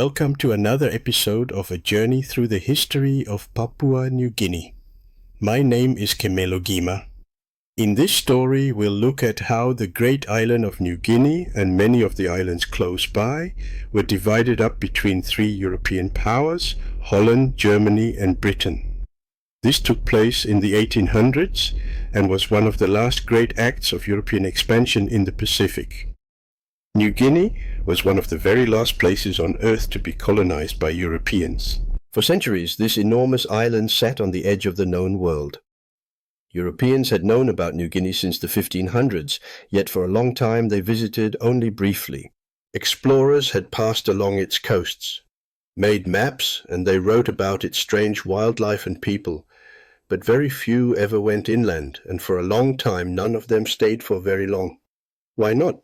Welcome to another episode of A Journey Through the History of Papua New Guinea. My name is Kemelo Gima. In this story, we'll look at how the great island of New Guinea and many of the islands close by were divided up between three European powers, Holland, Germany, and Britain. This took place in the 1800s and was one of the last great acts of European expansion in the Pacific. New Guinea was one of the very last places on Earth to be colonized by Europeans. For centuries, this enormous island sat on the edge of the known world. Europeans had known about New Guinea since the 1500s, yet for a long time they visited only briefly. Explorers had passed along its coasts, made maps, and they wrote about its strange wildlife and people, but very few ever went inland, and for a long time none of them stayed for very long. Why not?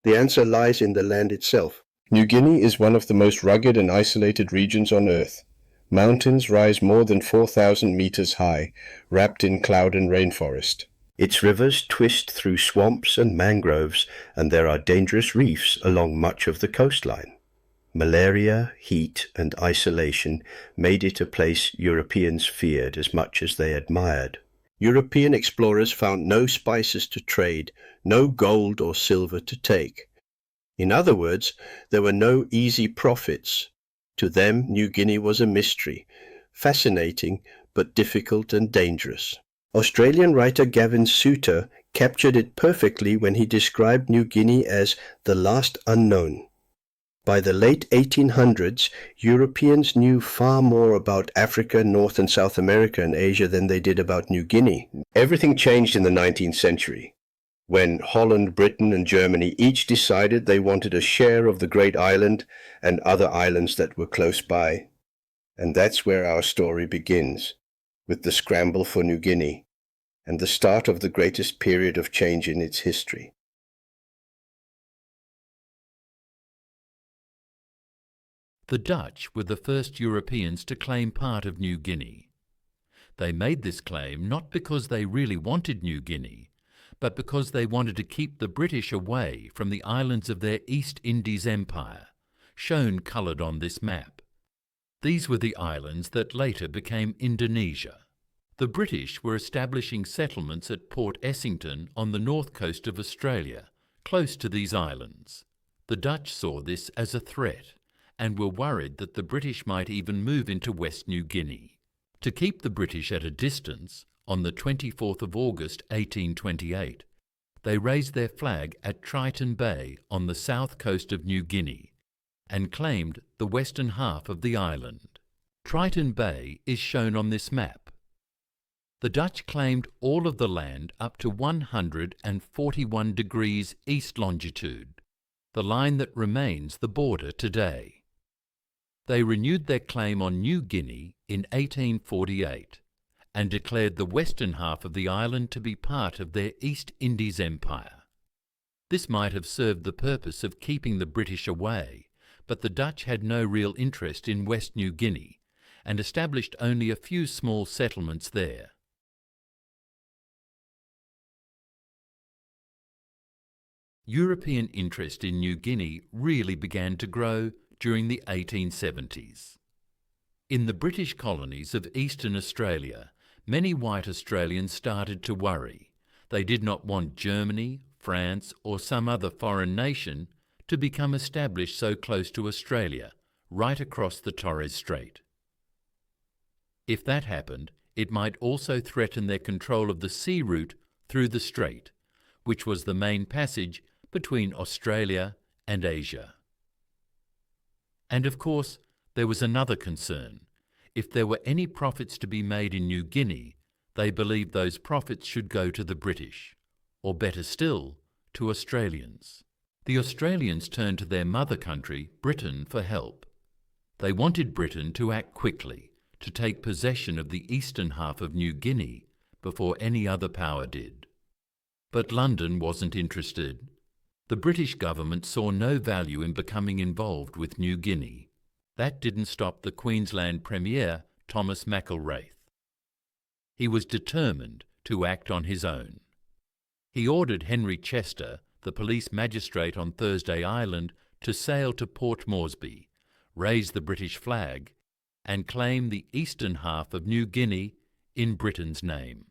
The answer lies in the land itself. New Guinea is one of the most rugged and isolated regions on Earth. Mountains rise more than 4,000 meters high, wrapped in cloud and rainforest. Its rivers twist through swamps and mangroves, and there are dangerous reefs along much of the coastline. Malaria, heat, and isolation made it a place Europeans feared as much as they admired. European explorers found no spices to trade, no gold or silver to take. In other words, there were no easy profits. To them, New Guinea was a mystery, fascinating but difficult and dangerous. Australian writer Gavin Suter captured it perfectly when he described New Guinea as the last unknown. By the late 1800s, Europeans knew far more about Africa, North and South America and Asia than they did about New Guinea. Everything changed in the 19th century, when Holland, Britain and Germany each decided they wanted a share of the great island and other islands that were close by. And that's where our story begins, with the scramble for New Guinea, and the start of the greatest period of change in its history. The Dutch were the first Europeans to claim part of New Guinea. They made this claim not because they really wanted New Guinea, but because they wanted to keep the British away from the islands of their East Indies Empire, shown coloured on this map. These were the islands that later became Indonesia. The British were establishing settlements at Port Essington on the north coast of Australia, close to these islands. The Dutch saw this as a threat, and were worried that the British might even move into West New Guinea. To keep the British at a distance, on the 24th of August 1828, they raised their flag at Triton Bay on the south coast of New Guinea and claimed the western half of the island. Triton Bay is shown on this map. The Dutch claimed all of the land up to 141 degrees east longitude, the line that remains the border today. They renewed their claim on New Guinea in 1848 and declared the western half of the island to be part of their East Indies Empire. This might have served the purpose of keeping the British away, but the Dutch had no real interest in West New Guinea and established only a few small settlements there. European interest in New Guinea really began to grow during the 1870s. In the British colonies of eastern Australia, many white Australians started to worry. They did not want Germany, France or some other foreign nation to become established so close to Australia, right across the Torres Strait. If that happened, it might also threaten their control of the sea route through the strait, which was the main passage between Australia and Asia. And of course, there was another concern. If there were any profits to be made in New Guinea, they believed those profits should go to the British, or better still, to Australians. The Australians turned to their mother country, Britain, for help. They wanted Britain to act quickly, to take possession of the eastern half of New Guinea before any other power did. But London wasn't interested. The British government saw no value in becoming involved with New Guinea. That didn't stop the Queensland Premier, Thomas McIlwraith. He was determined to act on his own. He ordered Henry Chester, the police magistrate on Thursday Island, to sail to Port Moresby, raise the British flag, and claim the eastern half of New Guinea in Britain's name.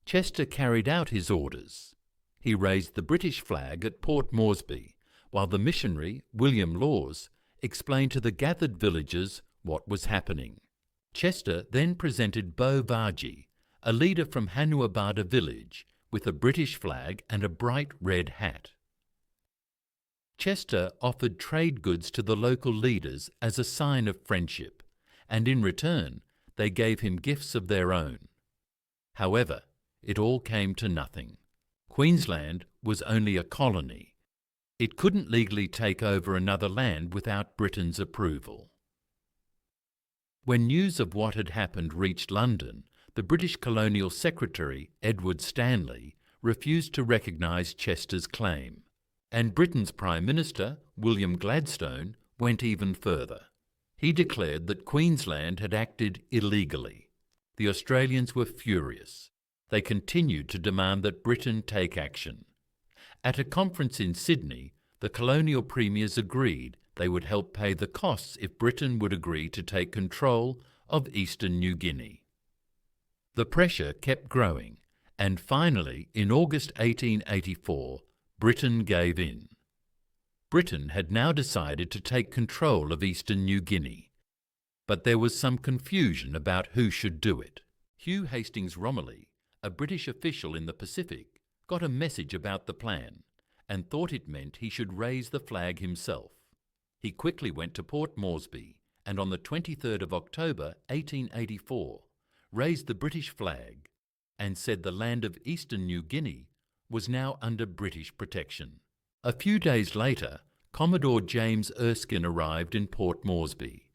Chester carried out his orders. He raised the British flag at Port Moresby, while the missionary, William Laws, explained to the gathered villagers what was happening. Chester then presented Bo Varji, a leader from Hanuabada village, with a British flag and a bright red hat. Chester offered trade goods to the local leaders as a sign of friendship, and in return they gave him gifts of their own. However, it all came to nothing. Queensland was only a colony. It couldn't legally take over another land without Britain's approval. When news of what had happened reached London, the British Colonial Secretary, Edward Stanley, refused to recognise Chester's claim. And Britain's Prime Minister, William Gladstone, went even further. He declared that Queensland had acted illegally. The Australians were furious. They continued to demand that Britain take action. At a conference in Sydney, the colonial premiers agreed they would help pay the costs if Britain would agree to take control of eastern New Guinea. The pressure kept growing, and finally, in August 1884, Britain gave in. Britain had now decided to take control of eastern New Guinea, but there was some confusion about who should do it. Hugh Hastings Romilly, a British official in the Pacific, got a message about the plan and thought it meant he should raise the flag himself. He quickly went to Port Moresby and on the 23rd of October 1884 raised the British flag and said the land of eastern New Guinea was now under British protection. A few days later, Commodore James Erskine arrived in Port Moresby.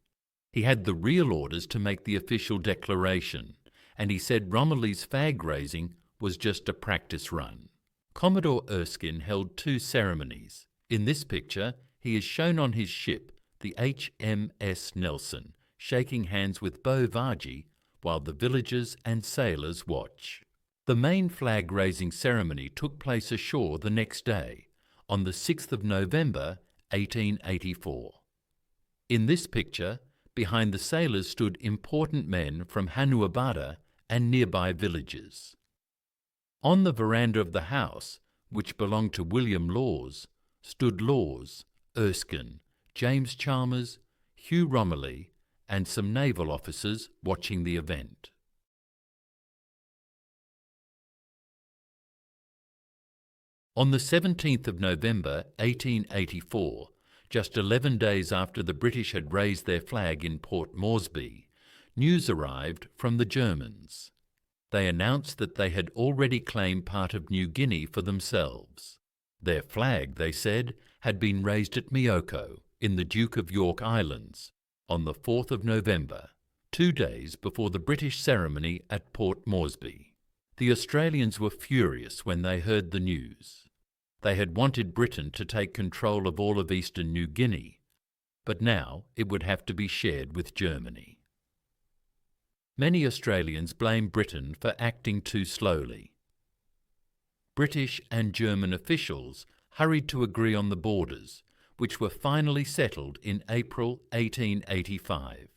He had the real orders to make the official declaration, and he said Romilly's flag raising was just a practice run. Commodore Erskine held two ceremonies. In this picture, he is shown on his ship, the HMS Nelson, shaking hands with Bo Varji while the villagers and sailors watch. The main flag-raising ceremony took place ashore the next day, on the 6th of November, 1884. In this picture, behind the sailors stood important men from Hanuabada and nearby villages. On the veranda of the house, which belonged to William Laws, stood Laws, Erskine, James Chalmers, Hugh Romilly, and some naval officers watching the event. On the 17th of November 1884, just 11 days after the British had raised their flag in Port Moresby, news arrived from the Germans. They announced that they had already claimed part of New Guinea for themselves. Their flag, they said, had been raised at Myoko, in the Duke of York Islands, on the 4th of November, 2 days before the British ceremony at Port Moresby. The Australians were furious when they heard the news. They had wanted Britain to take control of all of eastern New Guinea, but now it would have to be shared with Germany. Many Australians blame Britain for acting too slowly. British and German officials hurried to agree on the borders, which were finally settled in April 1885.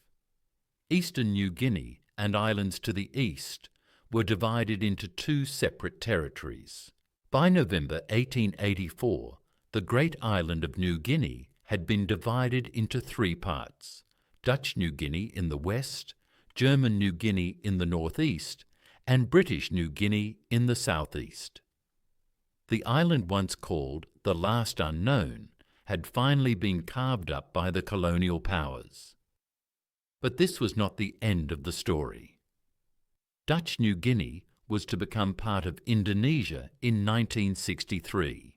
Eastern New Guinea and islands to the east were divided into two separate territories. By November 1884, the great island of New Guinea had been divided into three parts: Dutch New Guinea in the west, German New Guinea in the northeast, and British New Guinea in the southeast. The island once called the Last Unknown had finally been carved up by the colonial powers. But this was not the end of the story. Dutch New Guinea was to become part of Indonesia in 1963.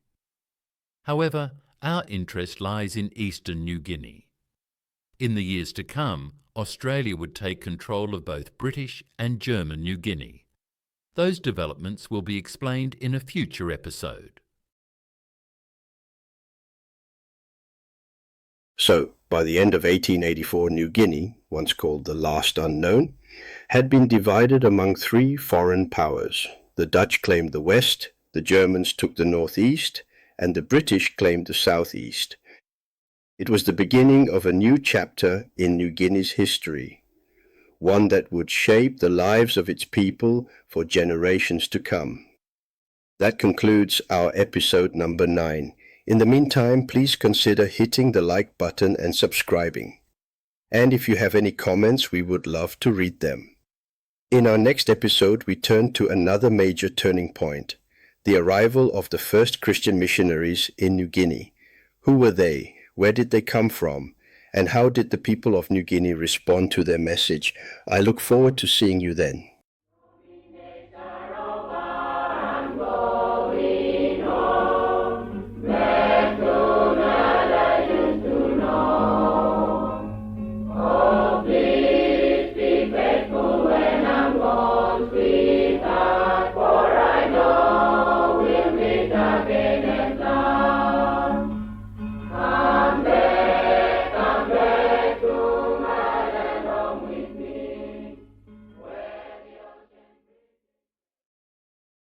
However, our interest lies in eastern New Guinea. In the years to come, Australia would take control of both British and German New Guinea. Those developments will be explained in a future episode. So, by the end of 1884, New Guinea, once called the Last Unknown, had been divided among three foreign powers. The Dutch claimed the west, the Germans took the northeast, and the British claimed the southeast. It was the beginning of a new chapter in New Guinea's history, one that would shape the lives of its people for generations to come. That concludes our episode number 9. In the meantime, please consider hitting the like button and subscribing. And if you have any comments, we would love to read them. In our next episode, we turn to another major turning point, the arrival of the first Christian missionaries in New Guinea. Who were they? Where did they come from? And how did the people of New Guinea respond to their message? I look forward to seeing you then.